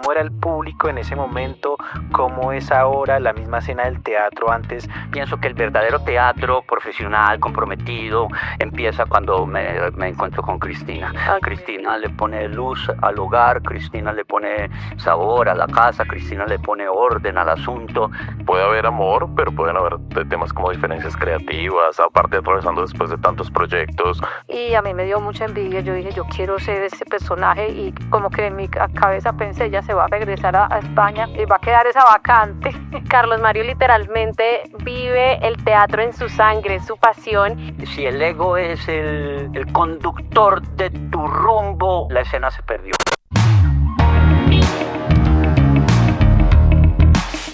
cómo era el público en ese momento, cómo es ahora la misma escena del teatro antes. Pienso que el verdadero teatro profesional, comprometido, empieza cuando me encuentro con Cristina. Cristina le pone luz al hogar, Cristina le pone sabor a la casa, Cristina le pone orden al asunto. Puede haber amor, pero pueden haber temas como diferencias creativas, aparte atravesando después de tantos proyectos. Y a mí me dio mucha envidia, yo dije, yo quiero ser ese personaje y como que en mi cabeza pensé, ella se va a regresar a España y va a quedar esa vacante. Carlos Mario literalmente vive el teatro en su sangre, su pasión. Si el ego es el conductor de tu rumbo, la escena se perdió.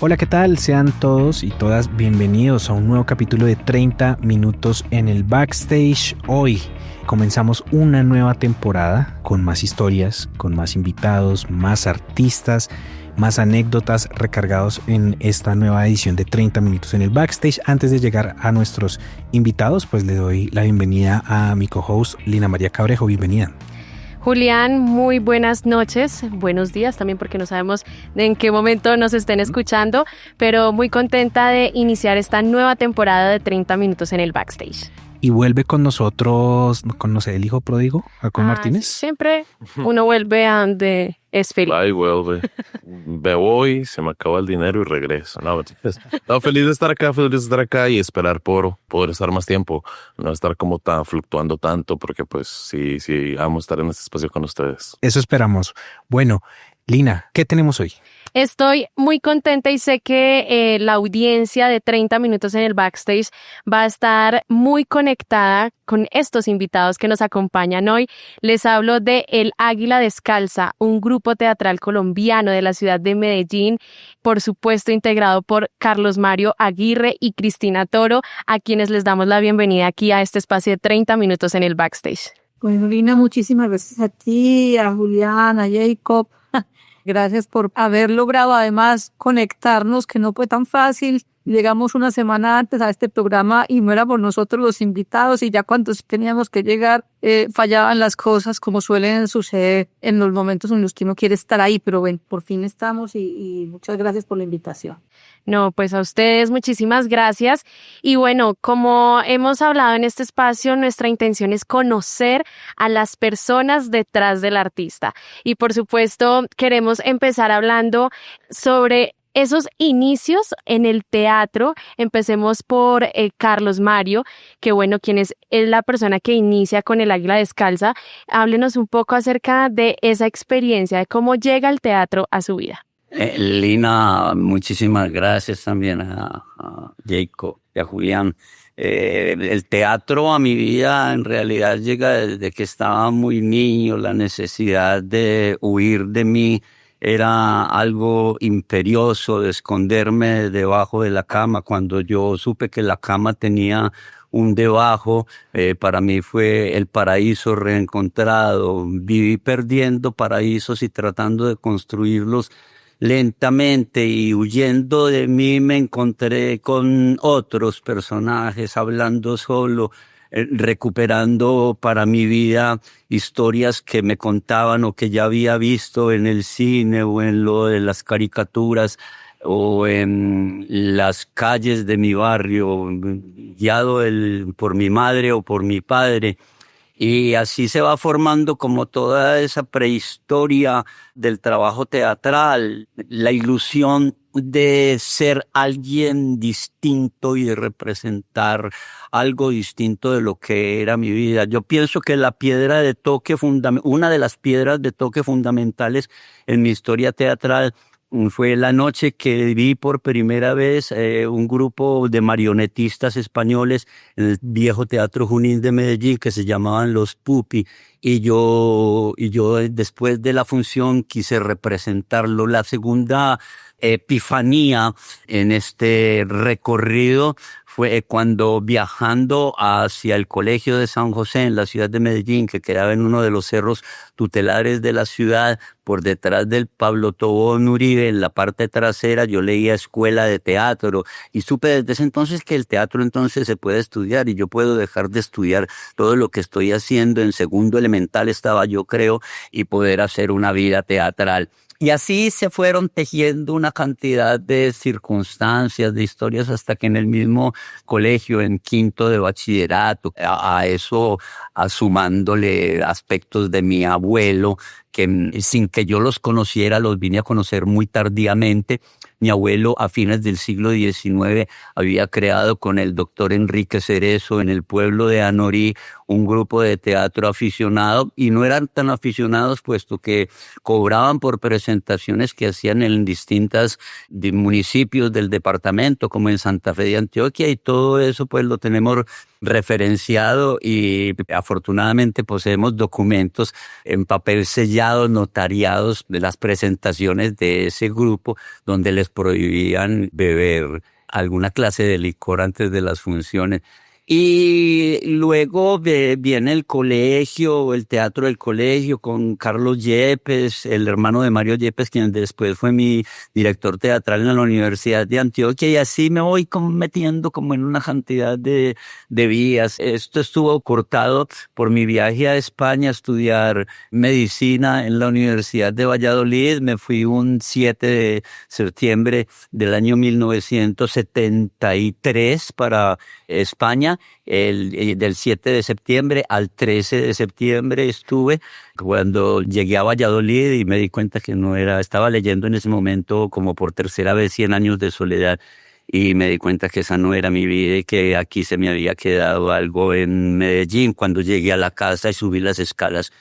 Hola, ¿qué tal? Sean todos y todas bienvenidos a un nuevo capítulo de 30 minutos en el backstage. Hoy comenzamos una nueva temporada con más historias, con más invitados, más artistas, más anécdotas recargados en esta nueva edición de 30 minutos en el backstage. Antes de llegar a nuestros invitados, pues le doy la bienvenida a mi co-host Lina María Cabrejo. Bienvenida. Julián, muy buenas noches, buenos días también porque no sabemos en qué momento nos estén escuchando, pero muy contenta de iniciar esta nueva temporada de 30 minutos en el backstage. Y vuelve con nosotros, no sé, el hijo pródigo, Jacob Martínez. Siempre uno vuelve a donde es feliz. Ahí vuelve. Me voy, se me acaba el dinero y regreso. No, feliz de estar acá y esperar por poder estar más tiempo. No estar como tan fluctuando tanto, porque pues sí, amo estar en este espacio con ustedes. Eso esperamos. Bueno, Lina, ¿qué tenemos hoy? Estoy muy contenta y sé que la audiencia de 30 minutos en el backstage va a estar muy conectada con estos invitados que nos acompañan hoy. Les hablo de El Águila Descalza, un grupo teatral colombiano de la ciudad de Medellín, por supuesto integrado por Carlos Mario Aguirre y Cristina Toro, a quienes les damos la bienvenida aquí a este espacio de 30 minutos en el backstage. Bueno, Lina, muchísimas gracias a ti, a Julián, a Jacob. Gracias por haber logrado además conectarnos, que no fue tan fácil. Llegamos una semana antes a este programa y no éramos nosotros los invitados y ya cuando teníamos que llegar fallaban las cosas como suelen suceder en los momentos en los que uno quiere estar ahí. Pero bueno, por fin estamos y muchas gracias por la invitación. No, pues a ustedes muchísimas gracias. Y bueno, como hemos hablado en este espacio, nuestra intención es conocer a las personas detrás del artista. Y por supuesto, queremos empezar hablando sobre esos inicios en el teatro. Empecemos por Carlos Mario, que bueno, quien es la persona que inicia con El Águila Descalza. Háblenos un poco acerca de esa experiencia, de cómo llega el teatro a su vida. Lina, muchísimas gracias también a Jacob y a Julián. El teatro a mi vida en realidad llega desde que estaba muy niño. La necesidad de huir de mí era algo imperioso, de esconderme debajo de la cama. Cuando yo supe que la cama tenía un debajo, para mí fue el paraíso reencontrado. Viví perdiendo paraísos y tratando de construirlos lentamente, y huyendo de mí me encontré con otros personajes, hablando solo, recuperando para mi vida historias que me contaban o que ya había visto en el cine o en lo de las caricaturas o en las calles de mi barrio, guiado por mi madre o por mi padre. Y así se va formando como toda esa prehistoria del trabajo teatral, la ilusión de ser alguien distinto y de representar algo distinto de lo que era mi vida. Yo pienso que la piedra de toque una de las piedras de toque fundamentales en mi historia teatral fue la noche que vi por primera vez un grupo de marionetistas españoles en el viejo Teatro Junín de Medellín que se llamaban Los Pupi. Y yo después de la función quise representarlo. La segunda epifanía en este recorrido fue cuando, viajando hacia el Colegio de San José en la ciudad de Medellín, que quedaba en uno de los cerros tutelares de la ciudad, por detrás del Pablo Tobón Uribe, en la parte trasera, yo leía Escuela de Teatro y supe desde ese entonces que el teatro entonces se puede estudiar y yo puedo dejar de estudiar todo lo que estoy haciendo. En segundo elemental estaba yo, creo, y poder hacer una vida teatral. Y así se fueron tejiendo una cantidad de circunstancias, de historias, hasta que en el mismo colegio, en quinto de bachillerato, a eso sumándole aspectos de mi abuelo, que sin que yo los conociera, los vine a conocer muy tardíamente. Mi abuelo, a fines del siglo XIX, había creado con el doctor Enrique Cerezo en el pueblo de Anorí un grupo de teatro aficionado, y no eran tan aficionados puesto que cobraban por presentaciones que hacían en distintos municipios del departamento, como en Santa Fe de Antioquia, y todo eso pues lo tenemos referenciado, y afortunadamente poseemos documentos en papel sellados, notariados, de las presentaciones de ese grupo, donde les prohibían beber alguna clase de licor antes de las funciones. Y luego viene el colegio, el teatro del colegio, con Carlos Yepes, el hermano de Mario Yepes, quien después fue mi director teatral en la Universidad de Antioquia, y así me voy metiendo como en una cantidad de vías. Esto estuvo cortado por mi viaje a España a estudiar medicina en la Universidad de Valladolid. Me fui un 7 de septiembre del año 1973 para España. Del 7 de septiembre al 13 de septiembre estuve. Cuando llegué a Valladolid y me di cuenta que estaba leyendo en ese momento como por tercera vez 100 años de soledad, y me di cuenta que esa no era mi vida y que aquí se me había quedado algo en Medellín. Cuando llegué a la casa y subí las escalas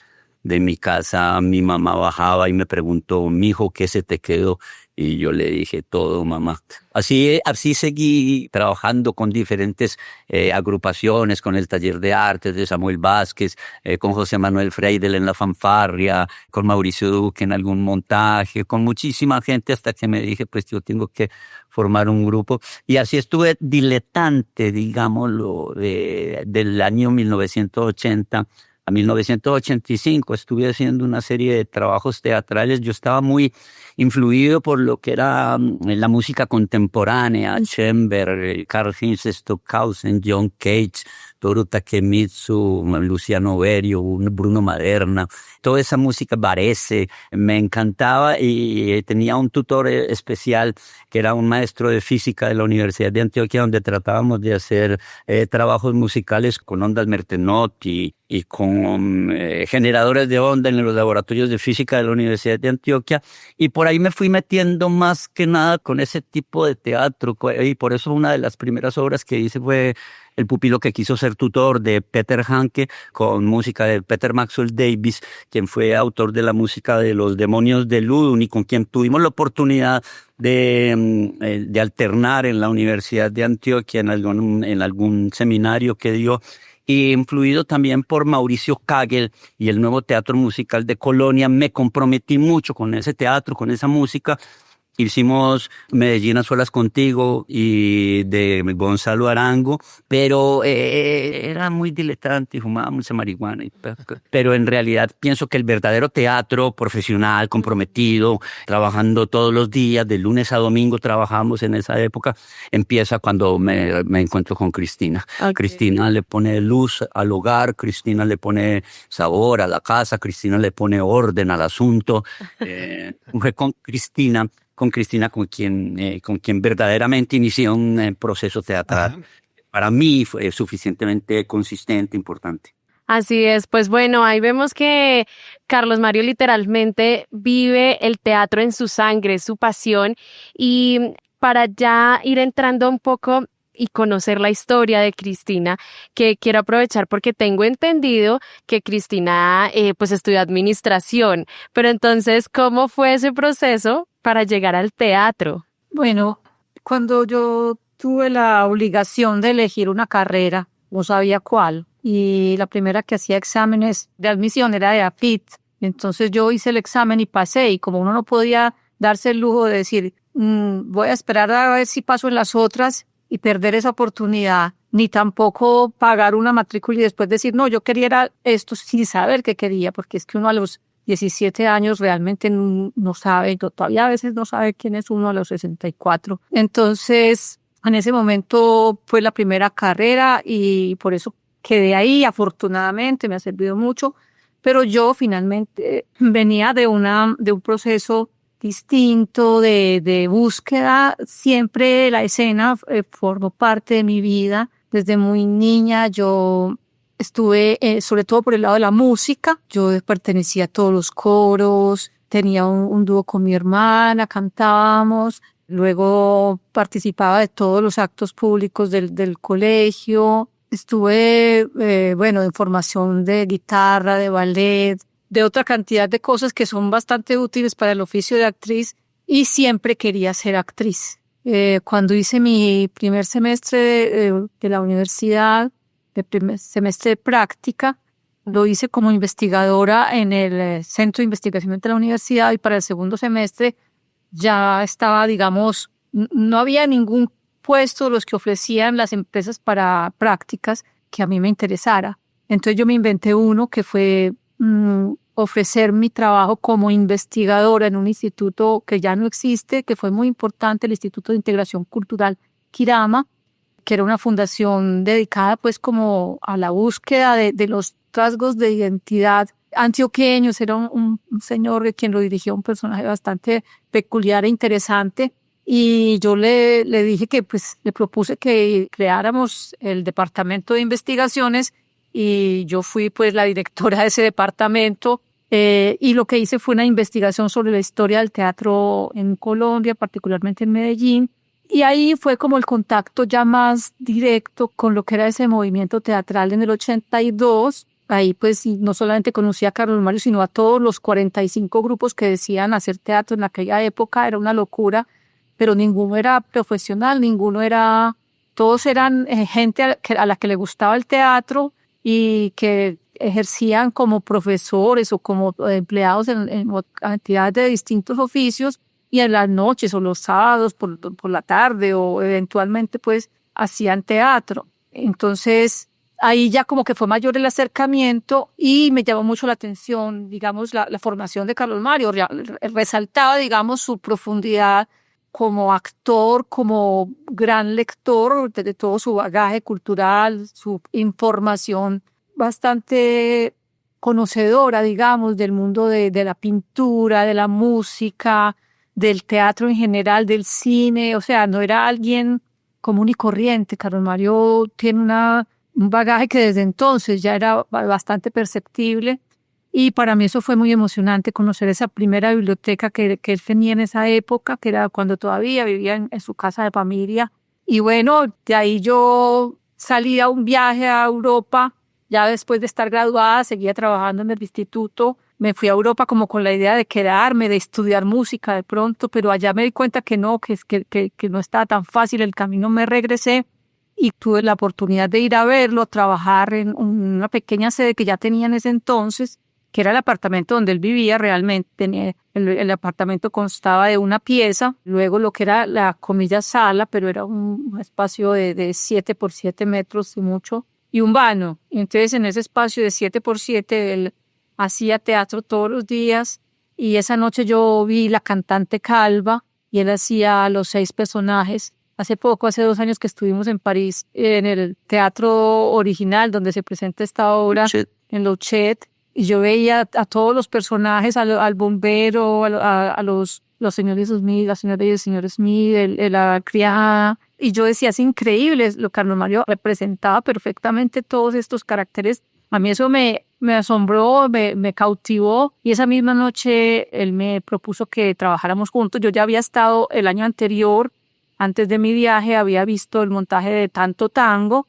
de mi casa, mi mamá bajaba y me preguntó: mijo, ¿qué se te quedó? Y yo le dije: todo, mamá. Así seguí trabajando con diferentes agrupaciones, con el Taller de Artes de Samuel Vázquez, con José Manuel Freidel en la fanfarria, con Mauricio Duque en algún montaje, con muchísima gente, hasta que me dije: pues yo tengo que formar un grupo. Y así estuve diletante, digámoslo, del año 1980 a 1985. Estuve haciendo una serie de trabajos teatrales. Yo estaba muy influido por lo que era la música contemporánea, Schoenberg, Karl-Heinz Stockhausen, John Cage, Toru Takemitsu, Luciano Berio, Bruno Maderna, toda esa música, Varese, me encantaba, y tenía un tutor especial que era un maestro de física de la Universidad de Antioquia, donde tratábamos de hacer trabajos musicales con ondas Mertenotti y con generadores de onda en los laboratorios de física de la Universidad de Antioquia, y por ahí me fui metiendo más que nada con ese tipo de teatro, y por eso una de las primeras obras que hice fue El pupilo que quiso ser tutor, de Peter Hanke, con música de Peter Maxwell Davies, quien fue autor de la música de Los demonios de Ludum, y con quien tuvimos la oportunidad de alternar en la Universidad de Antioquia en algún seminario que dio, y influido también por Mauricio Kagel y el nuevo Teatro Musical de Colonia. Me comprometí mucho con ese teatro, con esa música. Hicimos Medellín a solas contigo y de Gonzalo Arango, pero era muy diletante y fumaba mucha marihuana. Pero en realidad pienso que el verdadero teatro profesional, comprometido, trabajando todos los días, de lunes a domingo trabajamos en esa época, empieza cuando me encuentro con Cristina. Okay. Cristina le pone luz al hogar, Cristina le pone sabor a la casa, Cristina le pone orden al asunto. Fue con Cristina con quien verdaderamente inicié un proceso teatral. Ajá. Para mí fue suficientemente consistente, importante. Así es, pues bueno, ahí vemos que Carlos Mario literalmente vive el teatro en su sangre, su pasión, y para ya ir entrando un poco y conocer la historia de Cristina, que quiero aprovechar porque tengo entendido que Cristina pues estudió administración, pero entonces, ¿cómo fue ese proceso para llegar al teatro? Bueno, cuando yo tuve la obligación de elegir una carrera, no sabía cuál, y la primera que hacía exámenes de admisión era de AFIT. Entonces yo hice el examen y pasé, y como uno no podía darse el lujo de decir voy a esperar a ver si paso en las otras y perder esa oportunidad, ni tampoco pagar una matrícula y después decir no, yo quería esto sin saber qué quería, porque es que uno a los 17 años realmente no sabe, todavía a veces no sabe quién es uno a los 64. Entonces, en ese momento fue la primera carrera y por eso quedé ahí. Afortunadamente me ha servido mucho, pero yo finalmente venía de un proceso distinto, de búsqueda. Siempre la escena formó parte de mi vida. Desde muy niña yo estuve, sobre todo por el lado de la música. Yo pertenecía a todos los coros, tenía un dúo con mi hermana, cantábamos. Luego participaba de todos los actos públicos del colegio. Estuve, en formación de guitarra, de ballet, de otra cantidad de cosas que son bastante útiles para el oficio de actriz, y siempre quería ser actriz. Cuando hice mi primer semestre de la universidad, de primer semestre de práctica, lo hice como investigadora en el Centro de Investigación de la universidad, y para el segundo semestre ya estaba, digamos, no había ningún puesto de los que ofrecían las empresas para prácticas que a mí me interesara. Entonces yo me inventé uno que fue ofrecer mi trabajo como investigadora en un instituto que ya no existe, que fue muy importante, el Instituto de Integración Cultural Kirama, que era una fundación dedicada pues como a la búsqueda de los rasgos de identidad antioqueños. Era un señor quien lo dirigía, un personaje bastante peculiar e interesante. Y yo le dije que pues le propuse que creáramos el departamento de investigaciones, y yo fui pues la directora de ese departamento, y lo que hice fue una investigación sobre la historia del teatro en Colombia, particularmente en Medellín. Y ahí fue como el contacto ya más directo con lo que era ese movimiento teatral en el 82. Ahí pues no solamente conocí a Carlos Mario, sino a todos los 45 grupos que decían hacer teatro en aquella época. Era una locura, pero ninguno era profesional, todos eran gente a la que le gustaba el teatro y que ejercían como profesores o como empleados en actividades de distintos oficios, y en las noches o los sábados por la tarde, o eventualmente pues hacían teatro. Entonces ahí ya como que fue mayor el acercamiento, y me llamó mucho la atención, digamos, la formación de Carlos Mario. Resaltaba, digamos, su profundidad como actor, como gran lector de todo su bagaje cultural, su información bastante conocedora, digamos, del mundo de la pintura, de la música, del teatro en general, del cine. O sea, no era alguien común y corriente. Carlos Mario tiene un bagaje que desde entonces ya era bastante perceptible. Y para mí eso fue muy emocionante, conocer esa primera biblioteca que él tenía en esa época, que era cuando todavía vivía en su casa de familia. Y bueno, de ahí yo salí a un viaje a Europa. Ya después de estar graduada, seguía trabajando en el instituto. Me fui a Europa como con la idea de quedarme, de estudiar música de pronto, pero allá me di cuenta que no, que no estaba tan fácil el camino. Me regresé y tuve la oportunidad de ir a verlo, trabajar en una pequeña sede que ya tenía en ese entonces, que era el apartamento donde él vivía realmente. El apartamento constaba de una pieza, luego lo que era la comilla sala, pero era un espacio de 7 por 7 metros y mucho, y un baño. Y entonces en ese espacio de 7 por 7 él hacía teatro todos los días, y esa noche yo vi La cantante calva, y él hacía los 6 personajes. Hace 2 años que estuvimos en París, en el teatro original donde se presenta esta obra, en Lochet, y yo veía a todos los personajes, al bombero, a los señores Smith, la señora y el señor Smith, la criada, y yo decía, es increíble, lo Carlos Mario representaba perfectamente todos estos caracteres. A mí eso me asombró, me cautivó, y esa misma noche él me propuso que trabajáramos juntos. Yo ya había estado el año anterior, antes de mi viaje, había visto el montaje de Tanto Tango,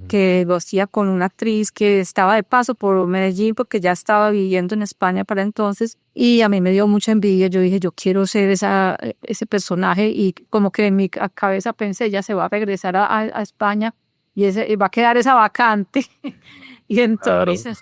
que lo hacía con una actriz que estaba de paso por Medellín, porque ya estaba viviendo en España para entonces, y a mí me dio mucha envidia. Yo dije, yo quiero ser ese personaje, y como que en mi cabeza pensé, ella se va a regresar a España y va a quedar esa vacante. Y entonces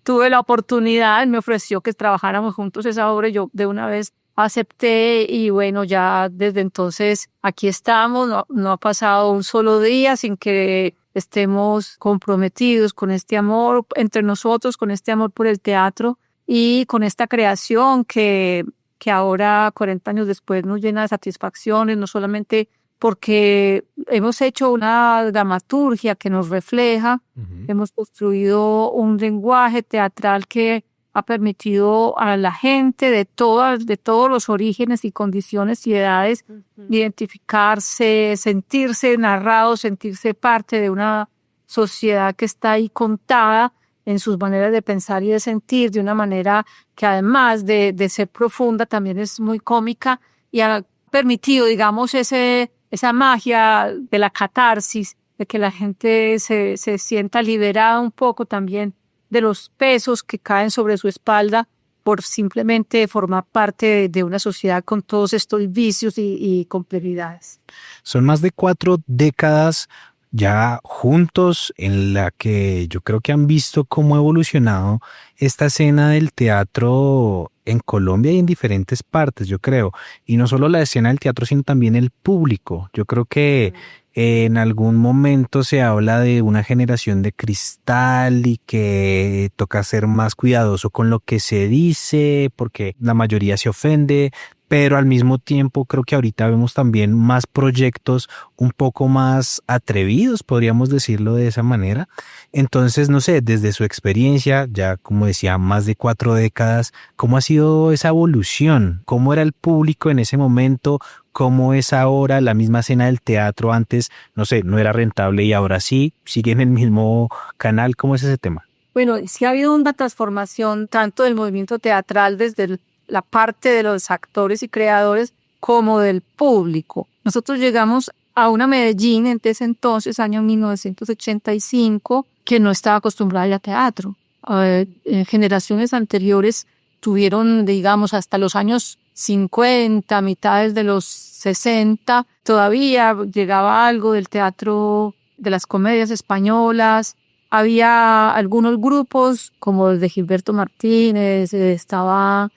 tuve la oportunidad, él me ofreció que trabajáramos juntos esa obra, y yo de una vez acepté, y bueno, ya desde entonces aquí estamos. No ha pasado un solo día sin que estemos comprometidos con este amor entre nosotros, con este amor por el teatro y con esta creación que ahora, 40 años después, nos llena de satisfacciones, no solamente porque hemos hecho una dramaturgia que nos refleja, hemos construido un lenguaje teatral que ha permitido a la gente de todos los orígenes y condiciones y edades identificarse, sentirse narrados, sentirse parte de una sociedad que está ahí contada en sus maneras de pensar y de sentir, de una manera que además de ser profunda también es muy cómica y ha permitido, digamos, esa magia de la catarsis, de que la gente se sienta liberada un poco también de los pesos que caen sobre su espalda por simplemente formar parte de una sociedad con todos estos vicios y complejidades. Son más de 4 décadas ya juntos en la que yo creo que han visto cómo ha evolucionado esta escena del teatro en Colombia y en diferentes partes, yo creo. Y no solo la escena del teatro, sino también el público. Yo creo que en algún momento se habla de una generación de cristal y que toca ser más cuidadoso con lo que se dice porque la mayoría se ofende, pero al mismo tiempo creo que ahorita vemos también más proyectos un poco más atrevidos, podríamos decirlo de esa manera. Entonces, no sé, desde su experiencia, ya como decía, más de 4 décadas, ¿cómo ha sido esa evolución? ¿Cómo era el público en ese momento? ¿Cómo es ahora la misma escena del teatro? Antes, no sé, no era rentable y ahora sí, sigue en el mismo canal. ¿Cómo es ese tema? Bueno, sí ha habido una transformación tanto del movimiento teatral desde la parte de los actores y creadores como del público. Nosotros llegamos a una Medellín en ese entonces, año 1985, que no estaba acostumbrada a ir a teatro. Generaciones anteriores tuvieron, digamos, hasta los años 50, mitades de los 60, todavía llegaba algo del teatro, de las comedias españolas. Había algunos grupos como el de Gilberto Martínez, estaba,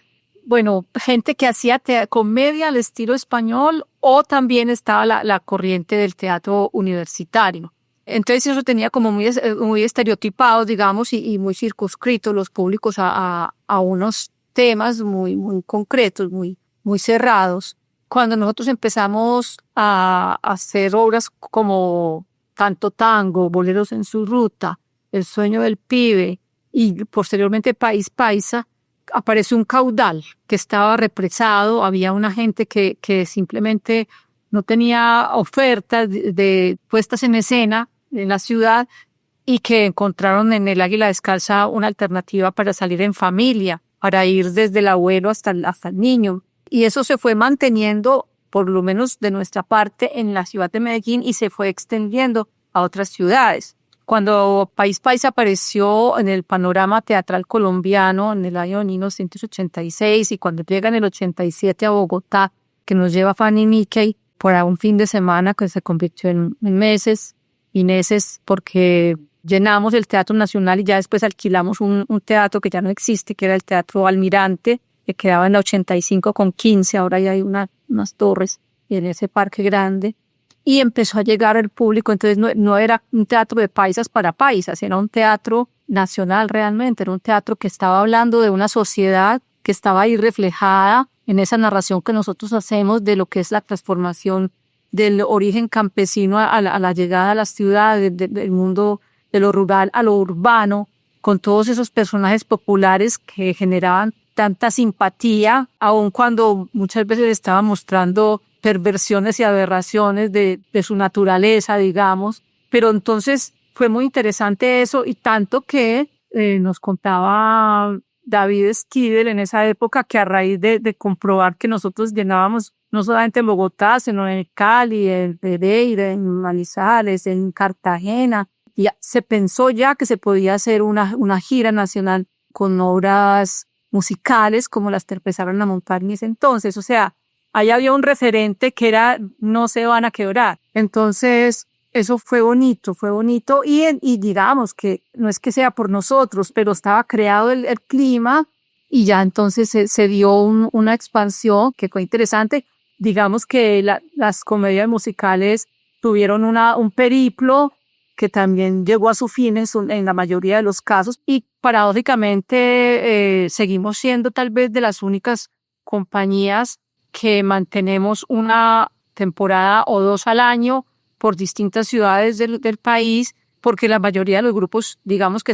bueno, gente que hacía comedia al estilo español, o también estaba la corriente del teatro universitario. Entonces eso tenía como muy estereotipado, digamos, y muy circunscritos los públicos a unos temas muy concretos, muy cerrados. Cuando nosotros empezamos a hacer obras como Tanto Tango, Boleros en su Ruta, El Sueño del Pibe y posteriormente País Paisa, apareció un caudal que estaba represado. Había una gente que simplemente no tenía ofertas de puestas en escena en la ciudad y que encontraron en el Águila Descalza una alternativa para salir en familia, para ir desde el abuelo hasta el niño. Y eso se fue manteniendo, por lo menos de nuestra parte, en la ciudad de Medellín y se fue extendiendo a otras ciudades. Cuando País Paisa apareció en el panorama teatral colombiano en el año 1986 y cuando llega en el 87 a Bogotá, que nos lleva Fanny Mickey para un fin de semana que se convirtió en meses y meses, porque llenamos el Teatro Nacional y ya después alquilamos un teatro que ya no existe, que era el Teatro Almirante, que quedaba en la 85 con 15, ahora ya hay unas torres en ese parque grande. Y empezó a llegar el público, entonces no era un teatro de paisas para paisas, era un teatro nacional realmente, era un teatro que estaba hablando de una sociedad que estaba ahí reflejada en esa narración que nosotros hacemos de lo que es la transformación del origen campesino a la llegada a las ciudades, del mundo de lo rural a lo urbano, con todos esos personajes populares que generaban tanta simpatía, aun cuando muchas veces estaban mostrando perversiones y aberraciones de su naturaleza, digamos. Pero entonces fue muy interesante eso, y tanto que nos contaba David Esquivel en esa época que a raíz de comprobar que nosotros llenábamos no solamente en Bogotá, sino en Cali, en Pereira, en Manizales, en Cartagena, y se pensó ya que se podía hacer una gira nacional con obras musicales como las que empezaron a montar en ese entonces. O sea, ahí había un referente que era no se van a quebrar. Entonces, eso fue bonito y digamos que no es que sea por nosotros, pero estaba creado el clima y ya entonces se dio una expansión que fue interesante. Digamos que las comedias musicales tuvieron un periplo que también llegó a su fin en la mayoría de los casos, y paradójicamente seguimos siendo tal vez de las únicas compañías que mantenemos una temporada o 2 al año por distintas ciudades del país, porque la mayoría de los grupos, digamos que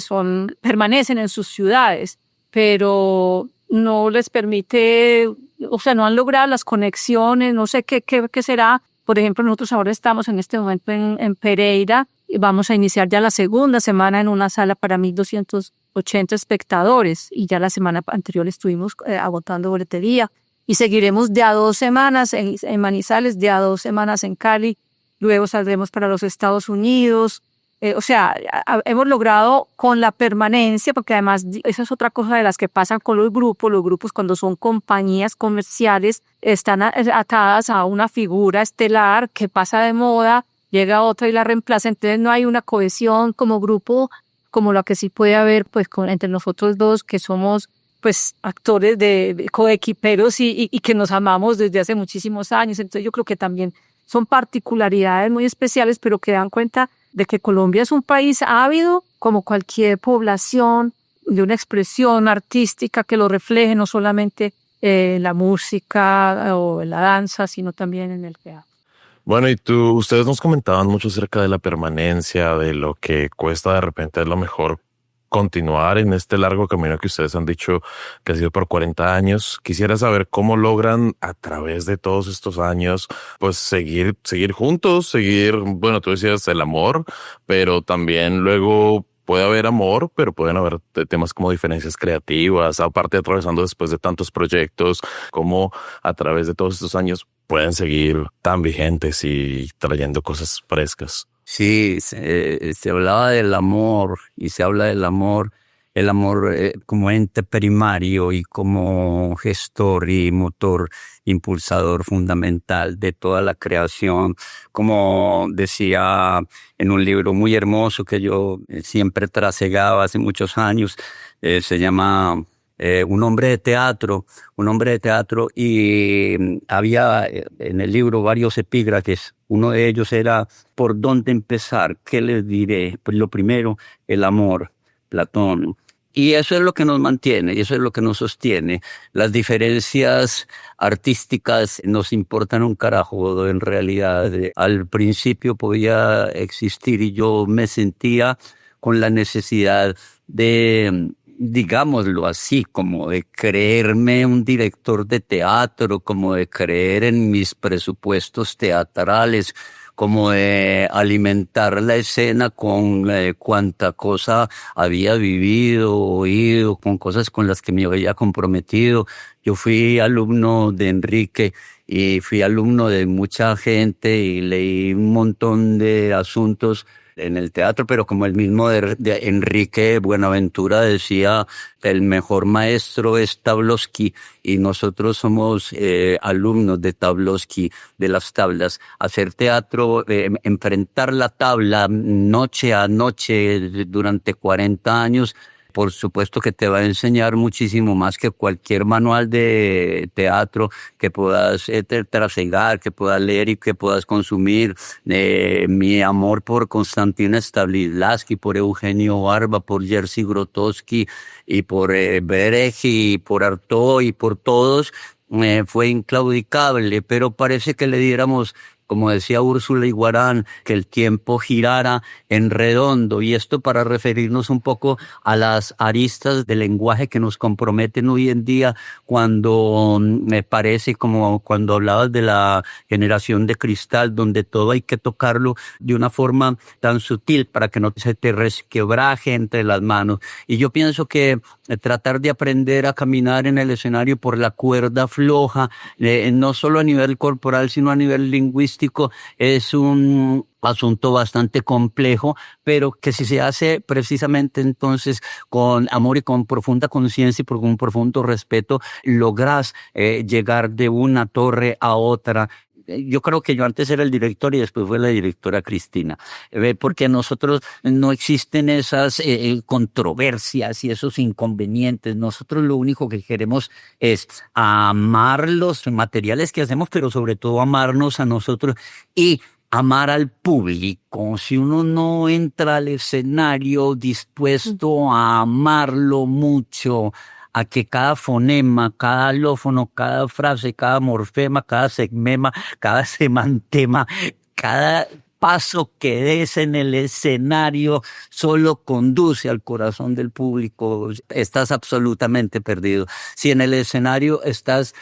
permanecen en sus ciudades, pero no les permite, o sea, no han logrado las conexiones, no sé qué será. Por ejemplo, nosotros ahora estamos en este momento en Pereira y vamos a iniciar ya la segunda semana en una sala para 1,280 espectadores y ya la semana anterior estuvimos agotando boletería y seguiremos de a 2 semanas en Manizales, de a 2 semanas en Cali, luego saldremos para los Estados Unidos. O sea, hemos logrado con la permanencia, porque además esa es otra cosa de las que pasan con los grupos cuando son compañías comerciales están atadas a una figura estelar que pasa de moda, llega otra y la reemplaza, entonces no hay una cohesión como grupo como la que sí puede haber pues entre nosotros dos que somos pues actores de coequiperos y que nos amamos desde hace muchísimos años. Entonces yo creo que también son particularidades muy especiales, pero que dan cuenta de que Colombia es un país ávido, como cualquier población, de una expresión artística que lo refleje no solamente en la música o en la danza, sino también en el teatro. Bueno, y ustedes nos comentaban mucho acerca de la permanencia, de lo que cuesta de repente a lo mejor continuar en este largo camino que ustedes han dicho que ha sido por 40 años. Quisiera saber cómo logran a través de todos estos años, pues seguir juntos, bueno, tú decías el amor, pero también luego puede haber amor, pero pueden haber temas como diferencias creativas, aparte atravesando después de tantos proyectos, cómo a través de todos estos años pueden seguir tan vigentes y trayendo cosas frescas. Sí, se hablaba del amor y se habla del amor, el amor como ente primario y como gestor y motor impulsador fundamental de toda la creación. Como decía en un libro muy hermoso que yo siempre trasegaba hace muchos años, se llama un hombre de teatro, y había en el libro varios epígrafes. Uno de ellos era ¿por dónde empezar? ¿Qué les diré? Pues lo primero, el amor, Platón. Y eso es lo que nos mantiene y eso es lo que nos sostiene. Las diferencias artísticas nos importan un carajo en realidad. Al principio podía existir y yo me sentía con la necesidad de, digámoslo así, como de creerme un director de teatro, como de creer en mis presupuestos teatrales, como de alimentar la escena con cuanta cosa había vivido, oído, con cosas con las que me había comprometido. Yo fui alumno de Enrique y fui alumno de mucha gente y leí un montón de asuntos en el teatro, pero como el mismo de Enrique Buenaventura decía, el mejor maestro es Tablovsky y nosotros somos alumnos de Tablovsky, de las tablas. Hacer teatro, enfrentar la tabla noche a noche durante 40 años, por supuesto que te va a enseñar muchísimo más que cualquier manual de teatro que puedas trasegar, que puedas leer y que puedas consumir. Mi amor por Konstantin Stanislavski, por Eugenio Barba, por Jerzy Grotowski y por Brecht y por Artaud y por todos fue inclaudicable, pero parece que le diéramos, como decía Úrsula Iguarán, que el tiempo girara en redondo, y esto para referirnos un poco a las aristas del lenguaje que nos comprometen hoy en día, cuando me parece como cuando hablabas de la generación de cristal, donde todo hay que tocarlo de una forma tan sutil para que no se te resquebraje entre las manos. Y yo pienso que tratar de aprender a caminar en el escenario por la cuerda floja, no solo a nivel corporal, sino a nivel lingüístico, es un asunto bastante complejo, pero que si se hace precisamente entonces con amor y con profunda conciencia y con un profundo respeto, logras llegar de una torre a otra. Yo creo que yo antes era el director y después fue la directora Cristina, porque nosotros no existen esas controversias y esos inconvenientes. Nosotros lo único que queremos es amar los materiales que hacemos, pero sobre todo amarnos a nosotros y amar al público. Si uno no entra al escenario dispuesto a amarlo mucho, a que cada fonema, cada alófono, cada frase, cada morfema, cada segmema, cada semantema, cada paso que des en el escenario solo conduce al corazón del público, estás absolutamente perdido. Si en el escenario estás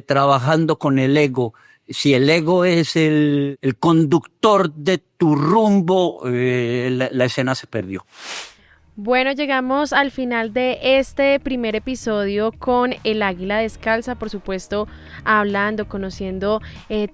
trabajando con el ego, si el ego es el conductor de tu rumbo, la escena se perdió. Bueno, llegamos al final de este primer episodio con El Águila Descalza, por supuesto, hablando, conociendo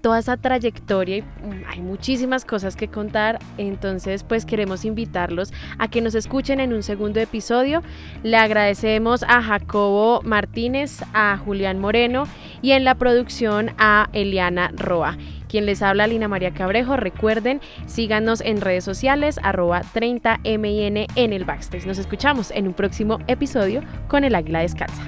toda esa trayectoria. Hay muchísimas cosas que contar, entonces pues queremos invitarlos a que nos escuchen en un segundo episodio. Le agradecemos a Jacobo Martínez, a Julián Moreno y en la producción a Eliana Roa. Quien les habla, Lina María Cabrejo. Recuerden, síganos en redes sociales, @30min en el backstage. Nos escuchamos en un próximo episodio con El Águila Descalza.